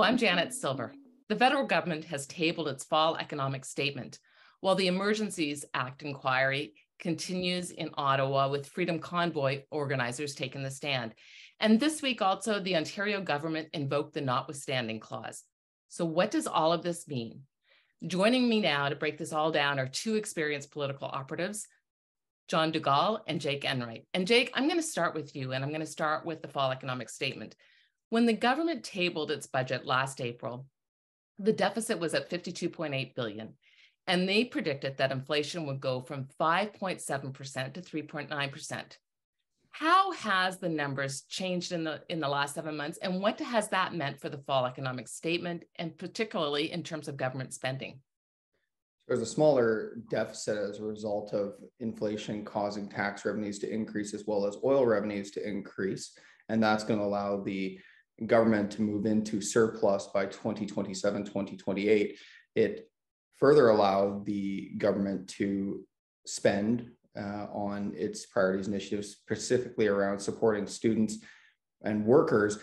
I'm Janet Silver. The federal government has tabled its fall economic statement, while the Emergencies Act Inquiry continues in Ottawa with Freedom Convoy organizers taking the stand. And this week also, the Ontario government invoked the notwithstanding clause. So what does all of this mean? Joining me now to break this all down are two experienced political operatives, Jon Dugal and Jake Enwright. And Jake, I'm going to start with you, and I'm going to start with the fall economic statement. When the government tabled its budget last April, the deficit was at $52.8 billion, and they predicted that inflation would go from 5.7% to 3.9%. How has the numbers changed in the last 7 months, and what has that meant for the fall economic statement, and particularly in terms of government spending? There's a smaller deficit as a result of inflation causing tax revenues to increase as well as oil revenues to increase, and that's going to allow the government to move into surplus by 2027, 2028. It further allowed the government to spend on its priorities initiatives, specifically around supporting students and workers.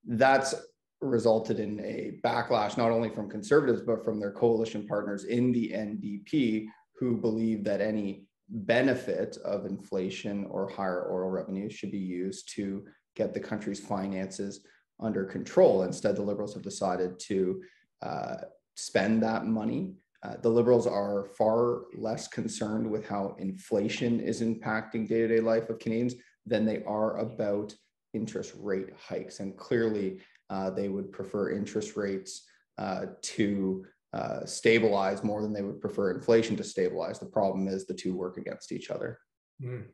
That's resulted in a backlash, not only from Conservatives, but from their coalition partners in the NDP, who believe that any benefit of inflation or higher oil revenues should be used to get the country's finances under control. Instead, the Liberals have decided to spend that money. The Liberals are far less concerned with how inflation is impacting day-to-day life of Canadians than they are about interest rate hikes. And clearly, they would prefer interest rates to stabilize more than they would prefer inflation to stabilize. The problem is the two work against each other. Mm.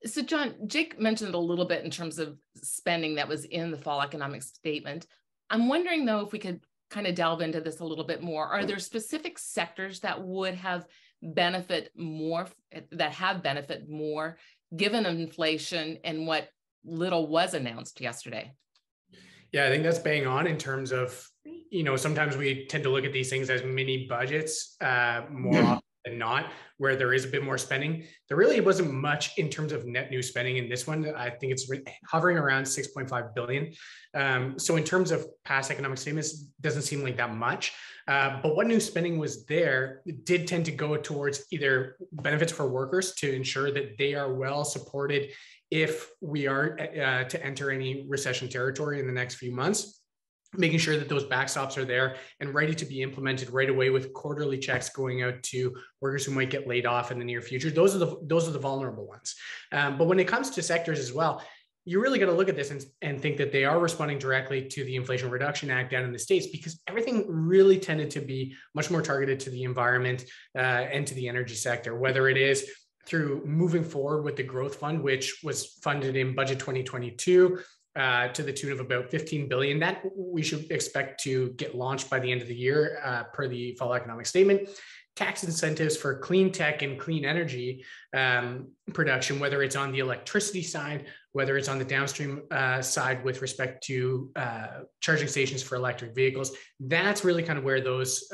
So Jon, Jake mentioned a little bit in terms of spending that was in the fall economic statement. I'm wondering though, if we could kind of delve into this a little bit more. Are there specific sectors that would have benefit more, given inflation and what little was announced yesterday? Yeah, I think that's bang on in terms of, sometimes we tend to look at these things as mini budgets more often than not, where there is a bit more spending. There really wasn't much in terms of net new spending in this one. I think it's hovering around $6.5 billion. So in terms of past economic statements, doesn't seem like that much. But what new spending was there did tend to go towards either benefits for workers to ensure that they are well supported if we are to enter any recession territory in the next few months, making sure that those backstops are there and ready to be implemented right away with quarterly checks going out to workers who might get laid off in the near future. Those are the vulnerable ones. But when it comes to sectors as well, you're really going to look at this and think that they are responding directly to the Inflation Reduction Act down in the States, because everything really tended to be much more targeted to the environment and to the energy sector, whether it is through moving forward with the growth fund, which was funded in budget 2022 to the tune of about $15 billion. That we should expect to get launched by the end of the year per the fall economic statement. Tax incentives for clean tech and clean energy production, whether it's on the electricity side, whether it's on the downstream side with respect to charging stations for electric vehicles. That's really kind of where those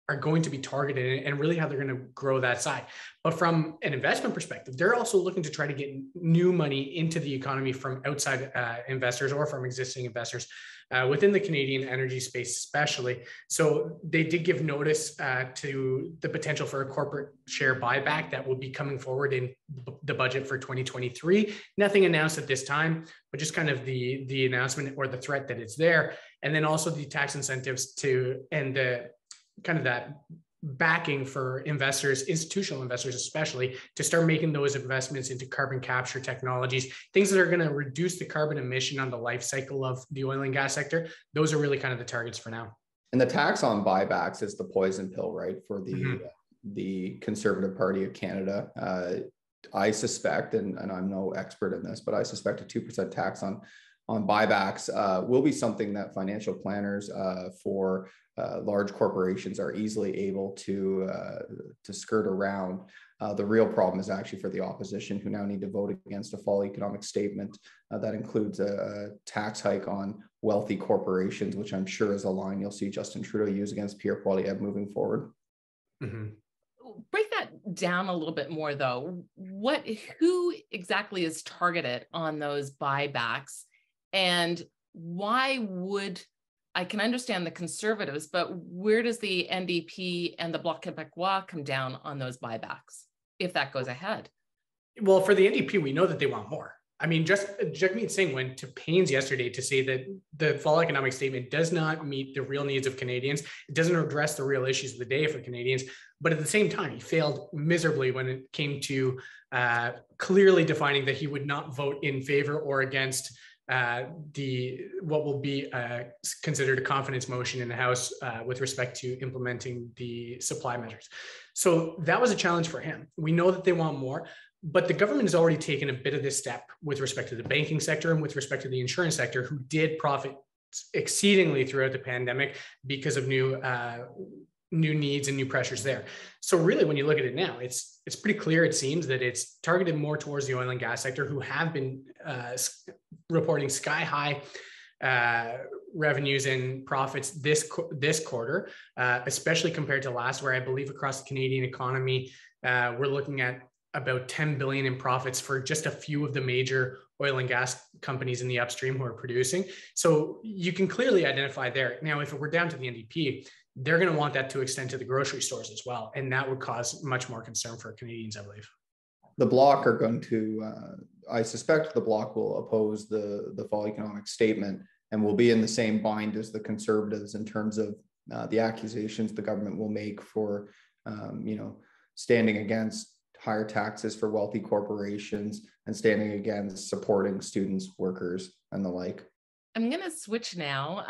are going to be targeted and really how they're going to grow that side. But from an investment perspective, they're also looking to try to get new money into the economy from outside investors or from existing investors within the Canadian energy space, especially. So they did give notice to the potential for a corporate share buyback that will be coming forward in the budget for 2023. Nothing announced at this time, but just kind of the announcement or the threat that it's there. And then also the tax incentives and the kind of that backing for investors, institutional investors especially, to start making those investments into carbon capture technologies, things that are going to reduce the carbon emission on the life cycle of the oil and gas sector. Those are really kind of the targets for now. And the tax on buybacks is the poison pill, right, for the Conservative Party of Canada. I suspect, and I'm no expert in this, but I suspect a 2% tax on buybacks will be something that financial planners for large corporations are easily able to skirt around. The real problem is actually for the opposition, who now need to vote against a fall economic statement that includes a tax hike on wealthy corporations, which I'm sure is a line you'll see Justin Trudeau use against Pierre Poilievre moving forward. Mm-hmm. Break that down a little bit more, though. Who exactly is targeted on those buybacks, and why would I can understand the Conservatives, but where does the NDP and the Bloc Québécois come down on those buybacks if that goes ahead? Well, for the NDP, we know that they want more. I mean, just Jagmeet Singh went to pains yesterday to say that the fall economic statement does not meet the real needs of Canadians. It doesn't address the real issues of the day for Canadians. But at the same time, he failed miserably when it came to clearly defining that he would not vote in favor or against what will be considered a confidence motion in the House with respect to implementing the supply measures. So that was a challenge for him. We know that they want more. But the government has already taken a bit of this step with respect to the banking sector and with respect to the insurance sector, who did profit exceedingly throughout the pandemic because of new needs and new pressures there. So really, when you look at it now, it's pretty clear, it seems, that it's targeted more towards the oil and gas sector, who have been reporting sky high revenues and profits this quarter, especially compared to last, where I believe across the Canadian economy, we're looking at about 10 billion in profits for just a few of the major oil and gas companies in the upstream who are producing. So you can clearly identify there. Now, if it were down to the NDP, they're going to want that to extend to the grocery stores as well. And that would cause much more concern for Canadians, I believe. The Bloc are going to, I suspect the Bloc will oppose the fall economic statement and will be in the same bind as the Conservatives in terms of the accusations the government will make for, standing against higher taxes for wealthy corporations and standing against supporting students, workers, and the like. I'm going to switch now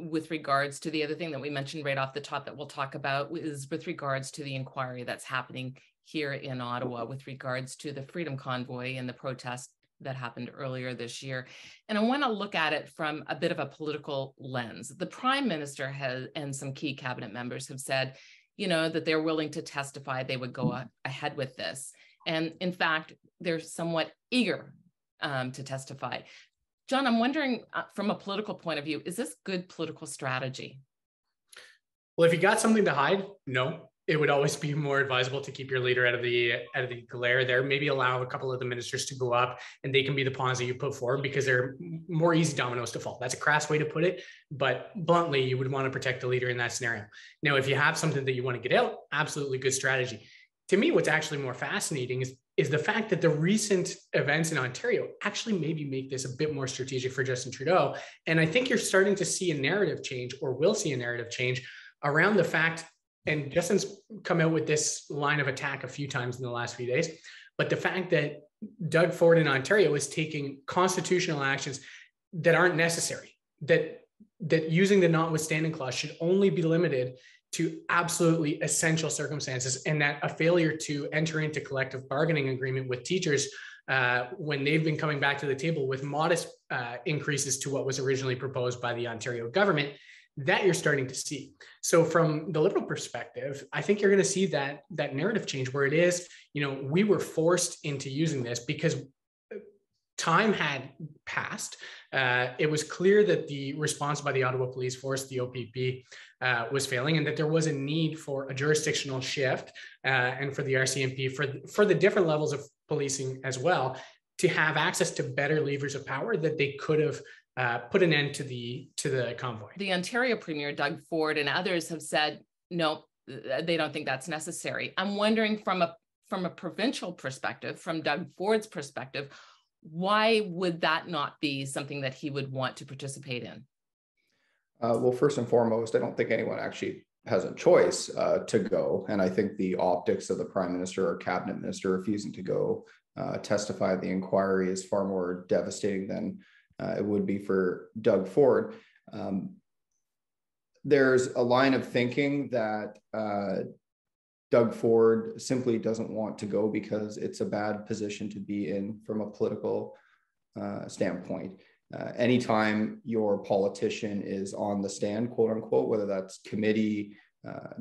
with regards to the other thing that we mentioned right off the top that we'll talk about is with regards to the inquiry that's happening here in Ottawa with regards to the Freedom Convoy and the protest that happened earlier this year. And I want to look at it from a bit of a political lens. The Prime Minister has, and some key cabinet members have said, that they're willing to testify, they would go ahead with this. And in fact, they're somewhat eager to testify. Jon, I'm wondering from a political point of view, is this good political strategy? Well, if you got something to hide, no. It would always be more advisable to keep your leader out of the glare there. Maybe allow a couple of the ministers to go up and they can be the pawns that you put forward because they're more easy dominoes to fall. That's a crass way to put it, but bluntly, you would want to protect the leader in that scenario. Now, if you have something that you want to get out, absolutely good strategy. To me, what's actually more fascinating is the fact that the recent events in Ontario actually maybe make this a bit more strategic for Justin Trudeau. And I think you're starting to see a narrative change, or will see a narrative change, around the fact, and Justin's come out with this line of attack a few times in the last few days, but the fact that Doug Ford in Ontario is taking constitutional actions that aren't necessary, that using the notwithstanding clause should only be limited to absolutely essential circumstances, and that a failure to enter into collective bargaining agreement with teachers when they've been coming back to the table with modest increases to what was originally proposed by the Ontario government, that you're starting to see. So from the Liberal perspective, I think you're going to see that narrative change where it is, we were forced into using this because time had passed. It was clear that the response by the Ottawa Police Force, the OPP, was failing, and that there was a need for a jurisdictional shift and for the RCMP, for the different levels of policing as well, to have access to better levers of power that they could have put an end to the convoy. The Ontario Premier, Doug Ford, and others have said, no, they don't think that's necessary. I'm wondering from a provincial perspective, from Doug Ford's perspective, why would that not be something that he would want to participate in? Well, first and foremost, I don't think anyone actually has a choice to go. And I think the optics of the Prime Minister or Cabinet Minister refusing to go testify at the inquiry is far more devastating than it would be for Doug Ford. There's a line of thinking that Doug Ford simply doesn't want to go because it's a bad position to be in from a political standpoint. Anytime your politician is on the stand, quote unquote, whether that's committee,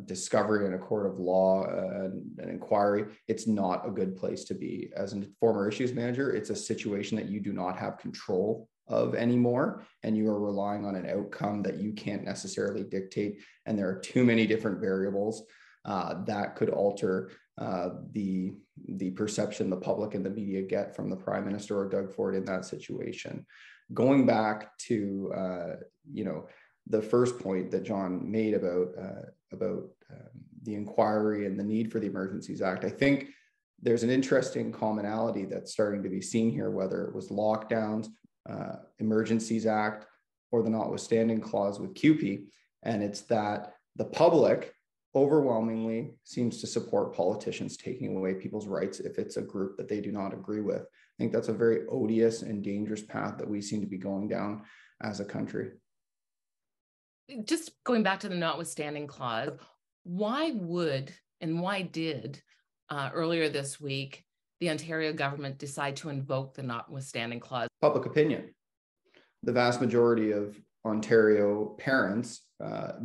discovery in a court of law, an inquiry, it's not a good place to be. As a former issues manager, it's a situation that you do not have control of anymore, and you are relying on an outcome that you can't necessarily dictate. And there are too many different variables that could alter the perception the public and the media get from the Prime Minister or Doug Ford in that situation. Going back to the first point that John made about the inquiry and the need for the Emergencies Act, I think there's an interesting commonality that's starting to be seen here, whether it was lockdowns, Emergencies Act, or the notwithstanding clause with CUPE. And it's that the public overwhelmingly seems to support politicians taking away people's rights if it's a group that they do not agree with. I think that's a very odious and dangerous path that we seem to be going down as a country. Just going back to the notwithstanding clause, why did earlier this week the Ontario government decide to invoke the notwithstanding clause? Public opinion. The vast majority of Ontario parents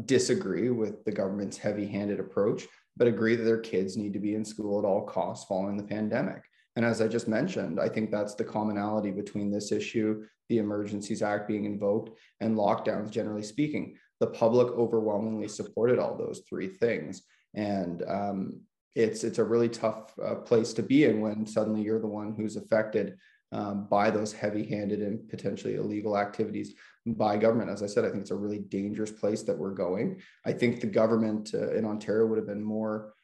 disagree with the government's heavy-handed approach, but agree that their kids need to be in school at all costs following the pandemic. And as I just mentioned, I think that's the commonality between this issue, the Emergencies Act being invoked, and lockdowns, generally speaking. The public overwhelmingly supported all those three things. And it's a really tough place to be in when suddenly you're the one who's affected by those heavy-handed and potentially illegal activities by government. As I said, I think it's a really dangerous place that we're going. I think the government in Ontario would have been more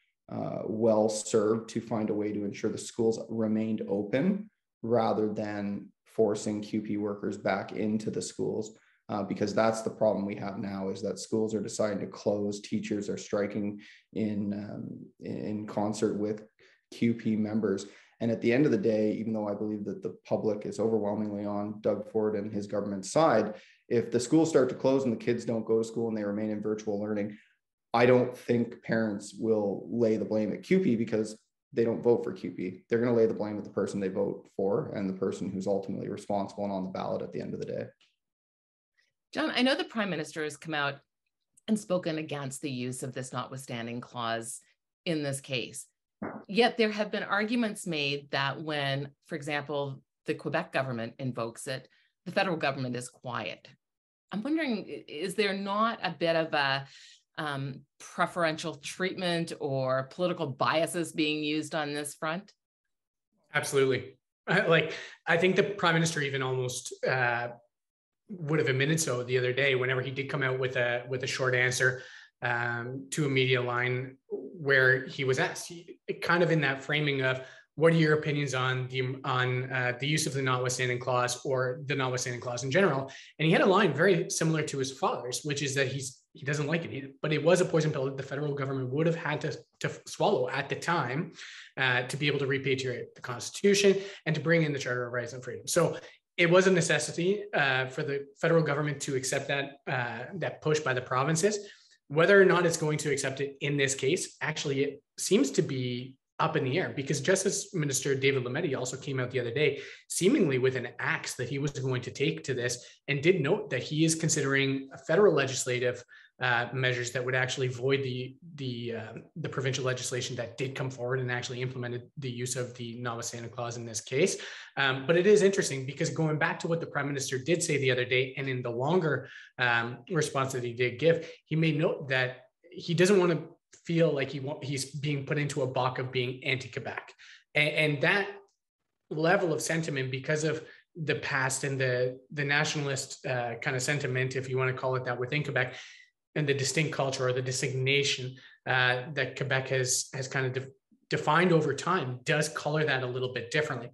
well served to find a way to ensure the schools remained open rather than forcing CUPE workers back into the schools, because that's the problem we have now, is that schools are deciding to close. Teachers are striking in concert with CUPE members. And at the end of the day, even though I believe that the public is overwhelmingly on Doug Ford and his government's side, if the schools start to close and the kids don't go to school and they remain in virtual learning, I don't think parents will lay the blame at CUPE because they don't vote for CUPE. They're going to lay the blame at the person they vote for and the person who's ultimately responsible and on the ballot at the end of the day. John, I know the Prime Minister has come out and spoken against the use of this notwithstanding clause in this case. Yet there have been arguments made that when, for example, the Quebec government invokes it, the federal government is quiet. I'm wondering, is there not a bit of a preferential treatment or political biases being used on this front? Absolutely. I think the Prime Minister even almost would have admitted so the other day whenever he did come out with a short answer to a media line where he was asked, kind of in that framing of, what are your opinions on the use of the notwithstanding clause or the notwithstanding clause in general? And he had a line very similar to his father's, which is that he doesn't like it, but it was a poison pill that the federal government would have had to swallow at the time to be able to repatriate the Constitution and to bring in the Charter of Rights and Freedom. So it was a necessity for the federal government to accept that push by the provinces. Whether or not it's going to accept it in this case, actually, it seems to be up in the air, because Justice Minister David Lametti also came out the other day, seemingly with an axe that he was going to take to this, and did note that he is considering federal legislative measures that would actually void the provincial legislation that did come forward and actually implemented the use of the notwithstanding clause in this case. But it is interesting, because going back to what the Prime Minister did say the other day, and in the longer response that he did give, he made note that he doesn't want to feel like he's being put into a box of being anti-Quebec. And that level of sentiment, because of the past and the nationalist kind of sentiment, if you want to call it that, within Quebec, and the distinct culture or the designation that Quebec has kind of defined over time, does color that a little bit differently.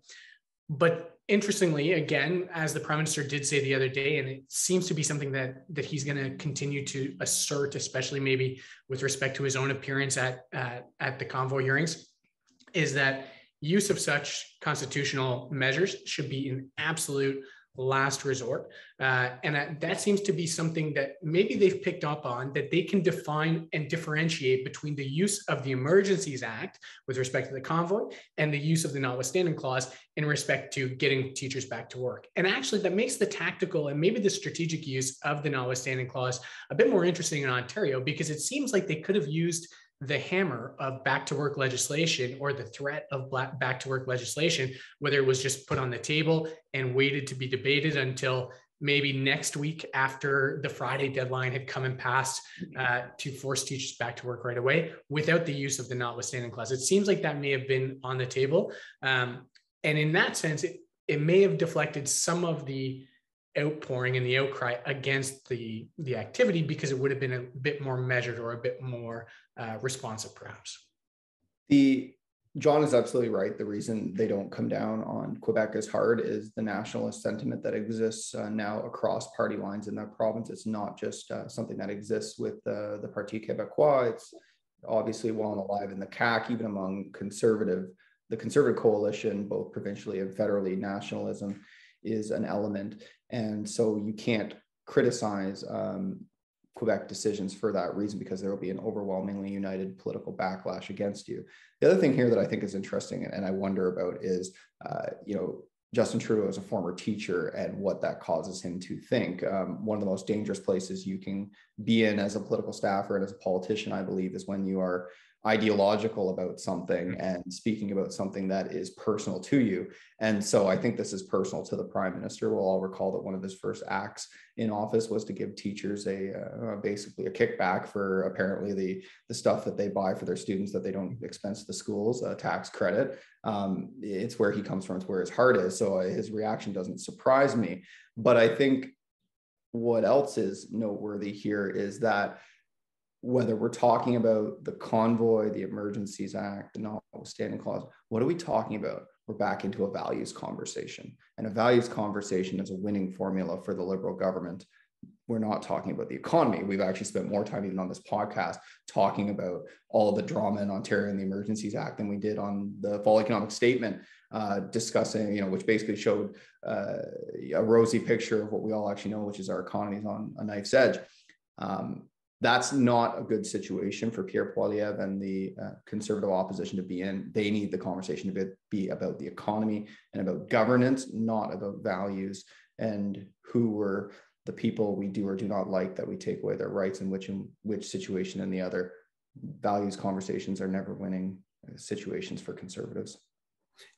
But interestingly, again, as the Prime Minister did say the other day, and it seems to be something that he's going to continue to assert, especially maybe with respect to his own appearance at the convoy hearings, is that use of such constitutional measures should be an absolute last resort. And that seems to be something that maybe they've picked up on, that they can define and differentiate between the use of the Emergencies Act with respect to the convoy and the use of the notwithstanding clause in respect to getting teachers back to work. And actually, that makes the tactical and maybe the strategic use of the notwithstanding clause a bit more interesting in Ontario, because it seems like they could have used the hammer of back to work legislation, or the threat of back to work legislation, whether it was just put on the table and waited to be debated until maybe next week after the Friday deadline had come and passed, to force teachers back to work right away without the use of the notwithstanding clause. It seems like that may have been on the table. And in that sense, it may have deflected some of the outpouring and the outcry against the activity, because it would have been a bit more measured or a bit more responsive, perhaps. John is absolutely right. The reason they don't come down on Quebec as hard is the nationalist sentiment that exists now across party lines in that province. It's not just something that exists with the Parti Québécois. It's obviously well and alive in the CAQ, even among the conservative coalition, both provincially and federally. Nationalism is an element. And so you can't criticize Quebec decisions for that reason, because there will be an overwhelmingly united political backlash against you. The other thing here that I think is interesting and I wonder about is, Justin Trudeau is a former teacher and what that causes him to think. One of the most dangerous places you can be in as a political staffer and as a politician, I believe, is when you are ideological about something and speaking about something that is personal to you. And so I think this is personal to the Prime Minister. We'll all recall that one of his first acts in office was to give teachers basically a kickback for apparently the stuff that they buy for their students that they don't expense the schools, a tax credit. It's where he comes from, it's where his heart is. So his reaction doesn't surprise me. But I think what else is noteworthy here is that whether we're talking about the convoy, the Emergencies Act, the notwithstanding clause, what are we talking about? We're back into a values conversation. And a values conversation is a winning formula for the Liberal government. We're not talking about the economy. We've actually spent more time even on this podcast talking about all the drama in Ontario and the Emergencies Act than we did on the fall economic statement, discussing, which basically showed a rosy picture of what we all actually know, which is our economy is on a knife's edge. That's not a good situation for Pierre Poilievre and the Conservative opposition to be in. They need the conversation to be about the economy and about governance, not about values and who were the people we do or do not like that we take away their rights in which situation and the other. Values conversations are never winning situations for Conservatives.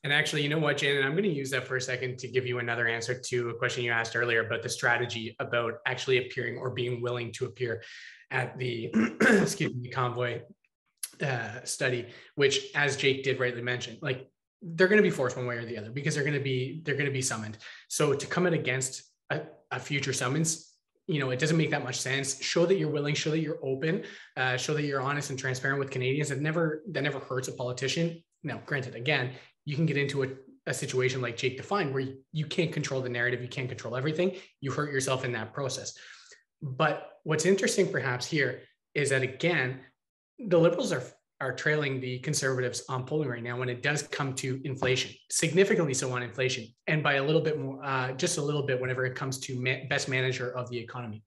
And actually, you know what, Janet, I'm going to use that for a second to give you another answer to a question you asked earlier about the strategy about actually appearing or being willing to appear at the convoy study, which, as Jake did rightly mention, like they're going to be forced one way or the other because they're going to be summoned. So to come in against a future summons, it doesn't make that much sense. Show that you're willing, show that you're open, show that you're honest and transparent with Canadians. That never hurts a politician. Now, granted, again, you can get into a situation like Jake defined where you can't control the narrative, you can't control everything. You hurt yourself in that process. But what's interesting perhaps here is that, again, the Liberals are trailing the Conservatives on polling right now when it does come to inflation, significantly so on inflation, and by a little bit more, just a little bit whenever it comes to best manager of the economy.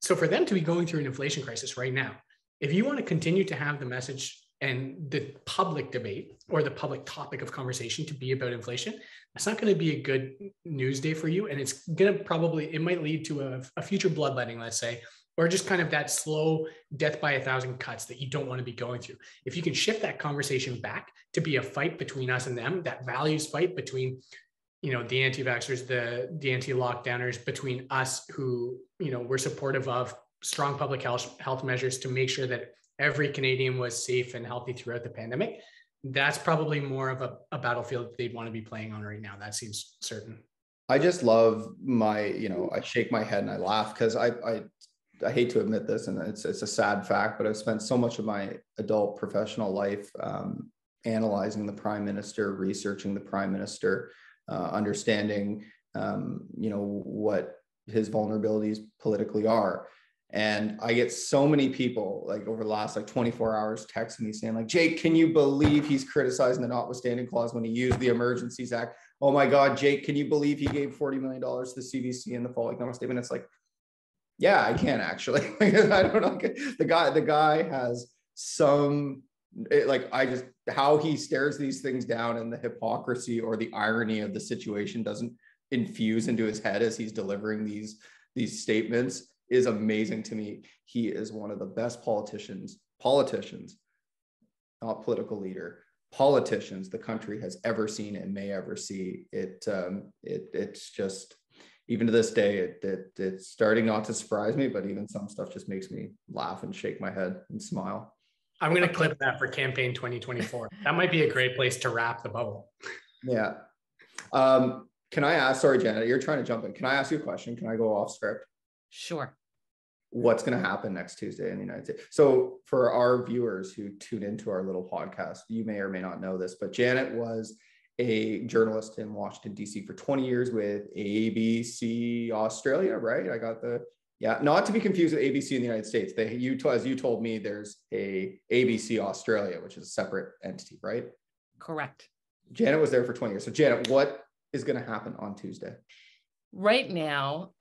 So for them to be going through an inflation crisis right now, if you want to continue to have the message and the public debate or the public topic of conversation to be about inflation, that's not going to be a good news day for you. And it's going to it might lead to a future bloodletting, let's say, or just kind of that slow death by 1,000 cuts that you don't want to be going through. If you can shift that conversation back to be a fight between us and them, that values fight between, the anti-vaxxers, the anti-lockdowners, between us who, we're supportive of strong public health measures to make sure that every Canadian was safe and healthy throughout the pandemic, that's probably more of a battlefield they'd want to be playing on right now. That seems certain. I just love I shake my head and I laugh because I hate to admit this, and it's a sad fact, but I've spent so much of my adult professional life analyzing the Prime Minister, researching the Prime Minister, understanding, what his vulnerabilities politically are. And I get so many people like over the last 24 hours texting me saying like, Jake, can you believe he's criticizing the notwithstanding clause when he used the Emergencies Act? Oh my God, Jake, can you believe he gave $40 million to the CBC in the fall economic statement? It's like, yeah, I can actually. I don't know. The guy has how he stares these things down and the hypocrisy or the irony of the situation doesn't infuse into his head as he's delivering these statements is amazing to me. He is one of the best politicians, not political leader, politicians the country has ever seen and may ever see. It's just, even to this day, it's starting not to surprise me, but even some stuff just makes me laugh and shake my head and smile. I'm going to clip that for campaign 2024. That might be a great place to wrap the bubble. Yeah. Can I ask, sorry, Janet, you're trying to jump in. Can I ask you a question? Can I go off script? Sure. What's going to happen next Tuesday in the United States? So for our viewers who tune into our little podcast, you may or may not know this, but Janet was a journalist in Washington, D.C. for 20 years with ABC Australia, right? Not to be confused with ABC in the United States. As you told me, there's a ABC Australia, which is a separate entity, right? Correct. Janet was there for 20 years. So Janet, what is going to happen on Tuesday? Right now,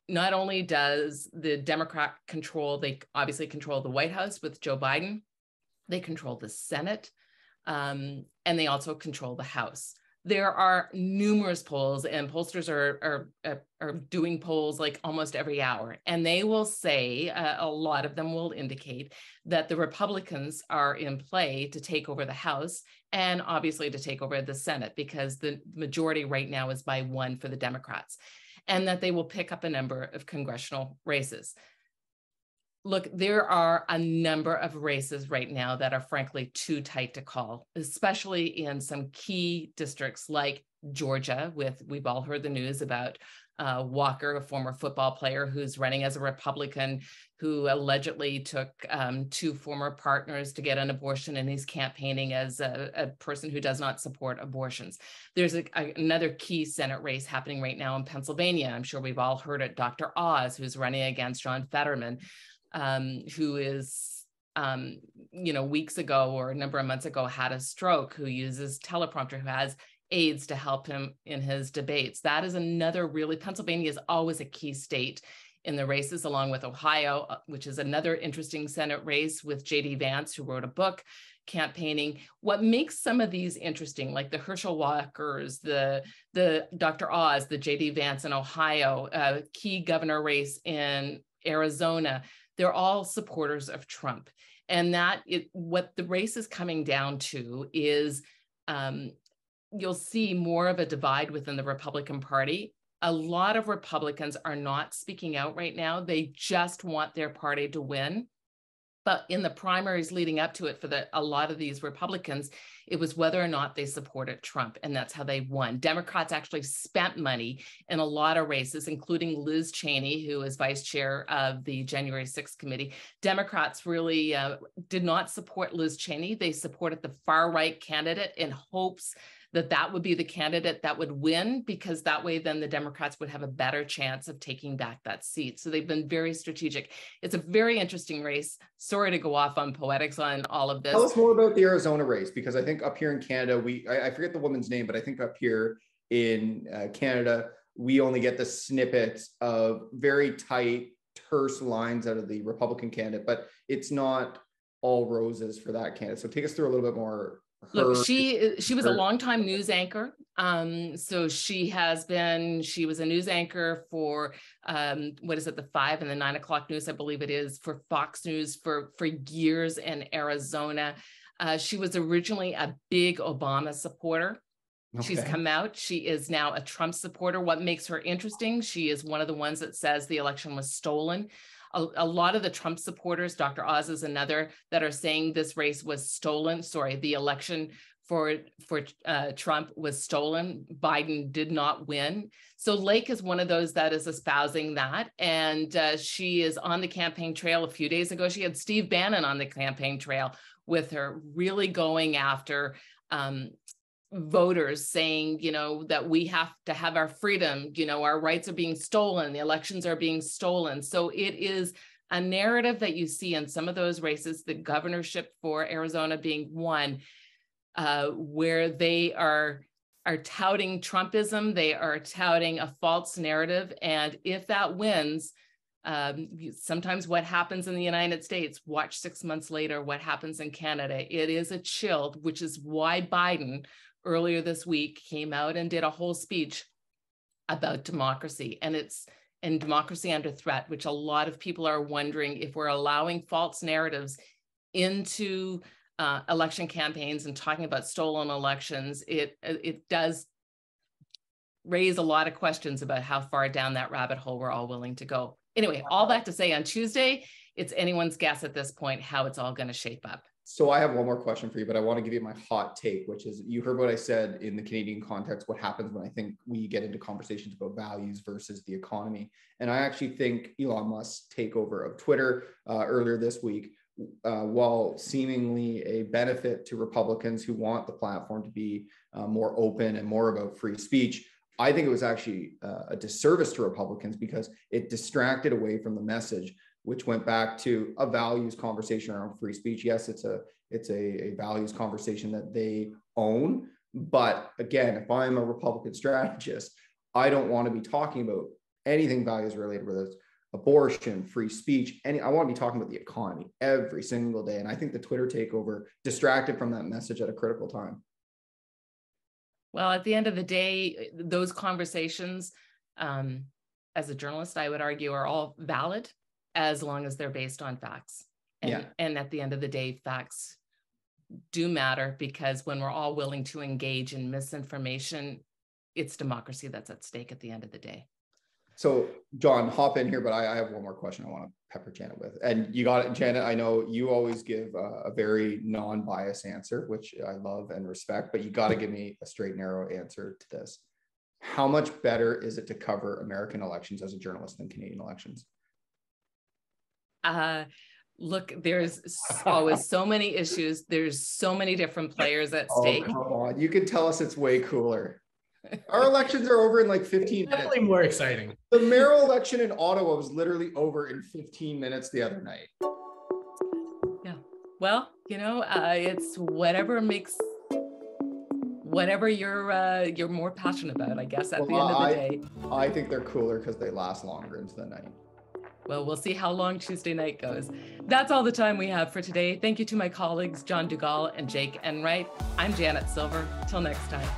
not only does the Democrat they obviously control the White House with Joe Biden, they control the Senate, and they also control the House. There are numerous polls, and pollsters are doing polls like almost every hour, and they will say, a lot of them will indicate that the Republicans are in play to take over the House and obviously to take over the Senate, because the majority right now is by 1 for the Democrats, and that they will pick up a number of congressional races. Look, there are a number of races right now that are frankly too tight to call, especially in some key districts like Georgia, we've all heard the news about Walker, a former football player who's running as a Republican, who allegedly took 2 former partners to get an abortion, and he's campaigning as a person who does not support abortions. There's another key Senate race happening right now in Pennsylvania. I'm sure we've all heard it. Dr. Oz, who's running against John Fetterman, who is, weeks ago or a number of months ago had a stroke, who uses teleprompter, who has aides to help him in his debates. That is another Pennsylvania is always a key state in the races, along with Ohio, which is another interesting Senate race with J.D. Vance, who wrote a book campaigning. What makes some of these interesting, like the Herschel Walkers, the Dr. Oz, the J.D. Vance in Ohio, key governor race in Arizona, they're all supporters of Trump. And what the race is coming down to is you'll see more of a divide within the Republican Party. A lot of Republicans are not speaking out right now. They just want their party to win. But in the primaries leading up to it for a lot of these Republicans, it was whether or not they supported Trump, and that's how they won. Democrats actually spent money in a lot of races, including Liz Cheney, who is vice chair of the January 6th committee. Democrats really did not support Liz Cheney. They supported the far-right candidate in hopes that would be the candidate that would win, because that way then the Democrats would have a better chance of taking back that seat. So they've been very strategic. It's a very interesting race. Sorry to go off on poetics on all of this. Tell us more about the Arizona race, because I think up here in Canada, I forget the woman's name, but I think up here in Canada, we only get the snippets of very tight, terse lines out of the Republican candidate, but it's not all roses for that candidate. So take us through a little bit more. Look, she was a longtime news anchor. So she was a news anchor for the 5 and the 9 o'clock news, I believe it is, for Fox News for years in Arizona. She was originally a big Obama supporter. Okay. She's come out. She is now a Trump supporter. What makes her interesting? She is one of the ones that says the election was stolen. A lot of the Trump supporters, Dr. Oz is another, that are saying this race was stolen. Sorry, the election for Trump was stolen. Biden did not win. So Lake is one of those that is espousing that. And she is on the campaign trail. A few days ago, she had Steve Bannon on the campaign trail with her, really going after voters, saying, that we have to have our freedom, our rights are being stolen, the elections are being stolen. So it is a narrative that you see in some of those races, the governorship for Arizona being one, where they are touting Trumpism, they are touting a false narrative. And if that wins, sometimes what happens in the United States, watch 6 months later what happens in Canada. It is a chill, which is why Biden earlier this week came out and did a whole speech about democracy and democracy under threat, which a lot of people are wondering if we're allowing false narratives into election campaigns and talking about stolen elections. It does raise a lot of questions about how far down that rabbit hole we're all willing to go. Anyway, all that to say, on Tuesday, it's anyone's guess at this point how it's all going to shape up. So I have one more question for you, but I want to give you my hot take, which is you heard what I said in the Canadian context, what happens when I think we get into conversations about values versus the economy. And I actually think Elon Musk's takeover of Twitter earlier this week, while seemingly a benefit to Republicans who want the platform to be more open and more about free speech, I think it was actually a disservice to Republicans because it distracted away from the message, which went back to a values conversation around free speech. Yes, it's a values conversation that they own. But again, if I'm a Republican strategist, I don't want to be talking about anything values related, whether it's abortion, free speech, I want to be talking about the economy every single day. And I think the Twitter takeover distracted from that message at a critical time. Well, at the end of the day, those conversations, as a journalist, I would argue are all valid, as long as they're based on facts. And at the end of the day, facts do matter, because when we're all willing to engage in misinformation, it's democracy that's at stake at the end of the day. So Jon, hop in here, but I have one more question I want to pepper Janet with. And you got it, Janet. I know you always give a very non-biased answer, which I love and respect, but you got to give me a straight, narrow answer to this. How much better is it to cover American elections as a journalist than Canadian elections? Look, there's always so many issues. There's so many different players at stake. Oh, come on. You can tell us it's way cooler. Our elections are over in like 15 minutes. Definitely more exciting. The mayoral election in Ottawa was literally over in 15 minutes the other night. Yeah. Well, it's whatever you're more passionate about, I guess, at the end of the day. I think they're cooler because they last longer into the night. Well, we'll see how long Tuesday night goes. That's all the time we have for today. Thank you to my colleagues, Jon Dugal and Jake Enwright. I'm Janet Silver. Till next time.